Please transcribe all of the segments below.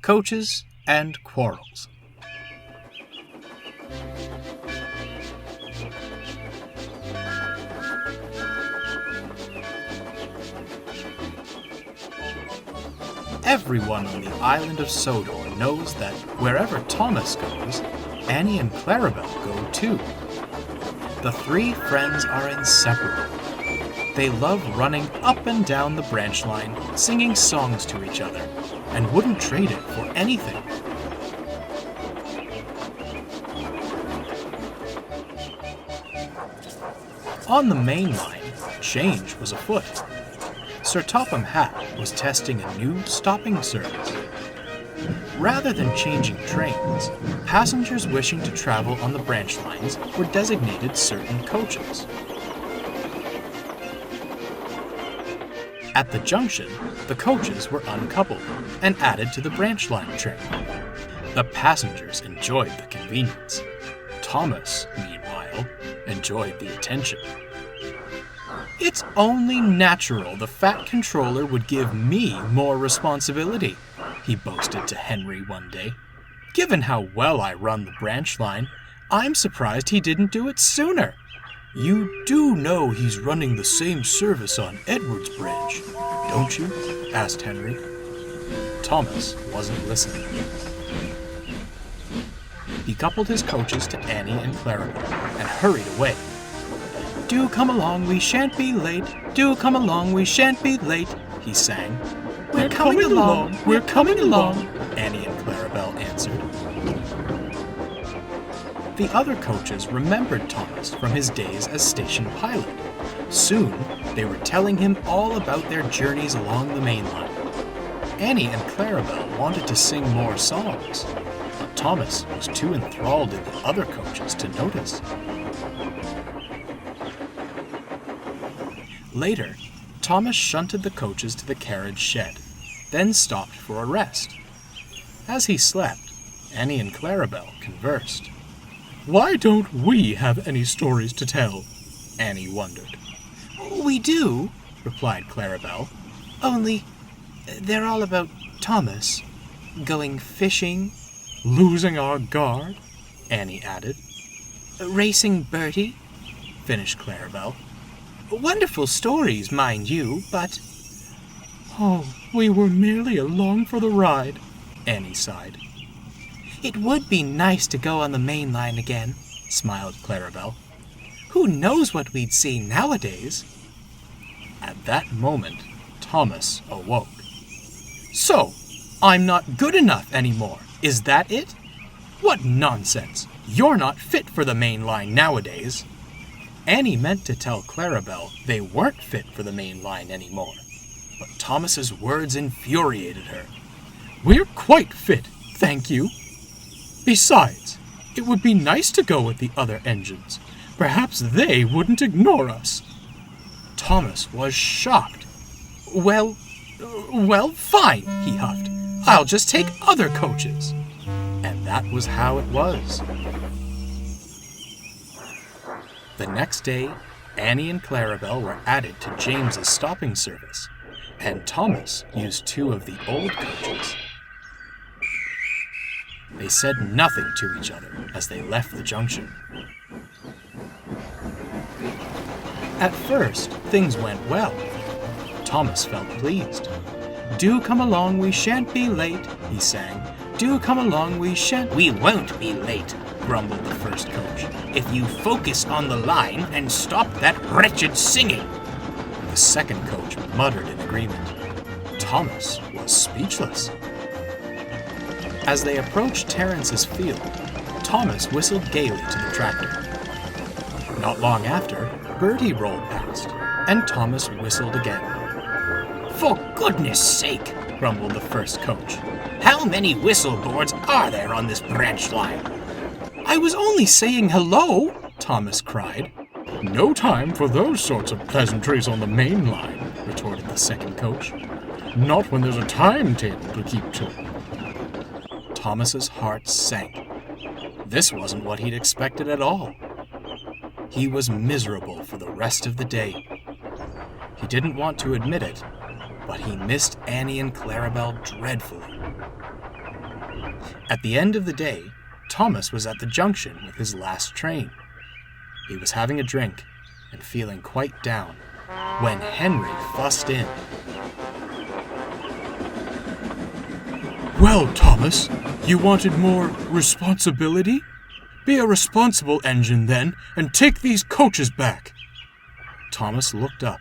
Coaches and Quarrels. Everyone on the island of Sodor knows that wherever Thomas goes, Annie and Clarabelle go too. The three friends are inseparable. They love running up and down the branch line, singing songs to each other, and wouldn't trade it for anything. On the main line, change was afoot. Sir TheFattHatt was testing a new stopping service. Rather than changing trains, passengers wishing to travel on the branch lines were designated certain coaches. At the junction, the coaches were uncoupled and added to the branch line train. The passengers enjoyed the convenience. Thomas, meanwhile, enjoyed the attention. It's only natural the fat controller would give me more responsibility, he boasted to Henry one day. Given how well I run the branch line, I'm surprised he didn't do it sooner. You do know he's running the same service on Edward's branch, don't you? Asked Henry. Thomas wasn't listening. He coupled his coaches to Annie and Clarabelle and hurried away. Do come along, we shan't be late. Do come along, we shan't be late, he sang. We're coming along, we're coming along, Annie and Clarabelle answered. The other coaches remembered Thomas from his days as station pilot. Soon, they were telling him all about their journeys along the main line. Annie and Clarabelle wanted to sing more songs, but Thomas was too enthralled in the other coaches to notice. Later, Thomas shunted the coaches to the carriage shed, then stopped for a rest. As he slept, Annie and Clarabelle conversed. Why don't we have any stories to tell? Annie wondered. We do, replied Clarabelle. Only, they're all about Thomas. Going fishing. Losing our guard, Annie added. Racing Bertie, finished Clarabelle. Wonderful stories, mind you, but... Oh, we were merely along for the ride, Annie sighed. It would be nice to go on the main line again, smiled Clarabelle. Who knows what we'd see nowadays? At that moment, Thomas awoke. So, I'm not good enough anymore, is that it? What nonsense! You're not fit for the main line nowadays. Annie meant to tell Clarabelle they weren't fit for the main line anymore, but Thomas's words infuriated her. We're quite fit, thank you. Besides, it would be nice to go with the other engines. Perhaps they wouldn't ignore us. Thomas was shocked. Well, fine, he huffed. I'll just take other coaches. And that was how it was. The next day, Annie and Clarabelle were added to James's stopping service, and Thomas used two of the old coaches. They said nothing to each other as they left the junction. At first, things went well. Thomas felt pleased. Do come along, we shan't be late, he sang. Do come along, we shan't... We won't be late, grumbled the first coach, if you focus on the line and stop that wretched singing. The second coach muttered in agreement. Thomas was speechless. As they approached Terrence's field, Thomas whistled gaily to the tractor. Not long after, Bertie rolled past, and Thomas whistled again. For goodness sake, grumbled the first coach. How many whistle boards are there on this branch line? I was only saying hello, Thomas cried. No time for those sorts of pleasantries on the main line, retorted the second coach. Not when there's a timetable to keep to. Thomas's heart sank. This wasn't what he'd expected at all. He was miserable for the rest of the day. He didn't want to admit it, but he missed Annie and Clarabelle dreadfully. At the end of the day, Thomas was at the junction with his last train. He was having a drink and feeling quite down when Henry fussed in. "Well, Thomas, you wanted more responsibility? Be a responsible engine then, and take these coaches back." Thomas looked up.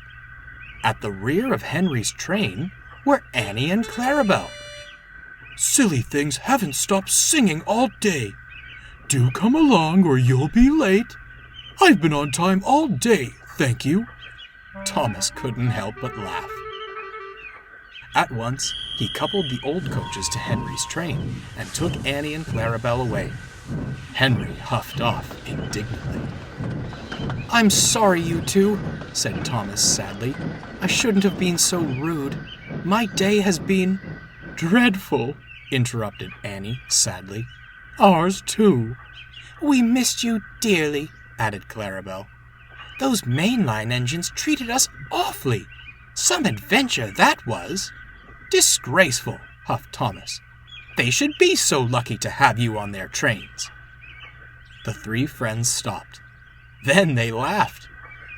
At the rear of Henry's train were Annie and Clarabelle. "Silly things haven't stopped singing all day. Do come along or you'll be late. I've been on time all day, thank you." Thomas couldn't help but laugh. At once, he coupled the old coaches to Henry's train and took Annie and Clarabelle away. Henry huffed off indignantly. "I'm sorry, you two," said Thomas sadly. "I shouldn't have been so rude. My day has been—" "Dreadful," interrupted Annie sadly. "Ours too." "We missed you dearly," added Clarabelle. "Those mainline engines treated us awfully. Some adventure that was." "Disgraceful," huffed Thomas. "They should be so lucky to have you on their trains." The three friends stopped. Then they laughed.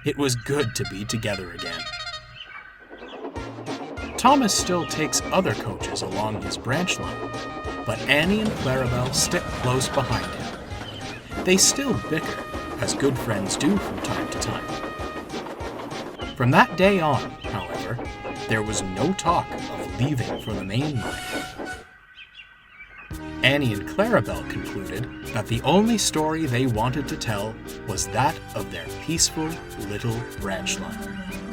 It was good to be together again. Thomas still takes other coaches along his branch line, but Annie and Clarabelle stick close behind him. They still bicker, as good friends do from time to time. From that day on, however, there was no talk of leaving for the main line. Annie and Clarabelle concluded that the only story they wanted to tell was that of their peaceful little branch line.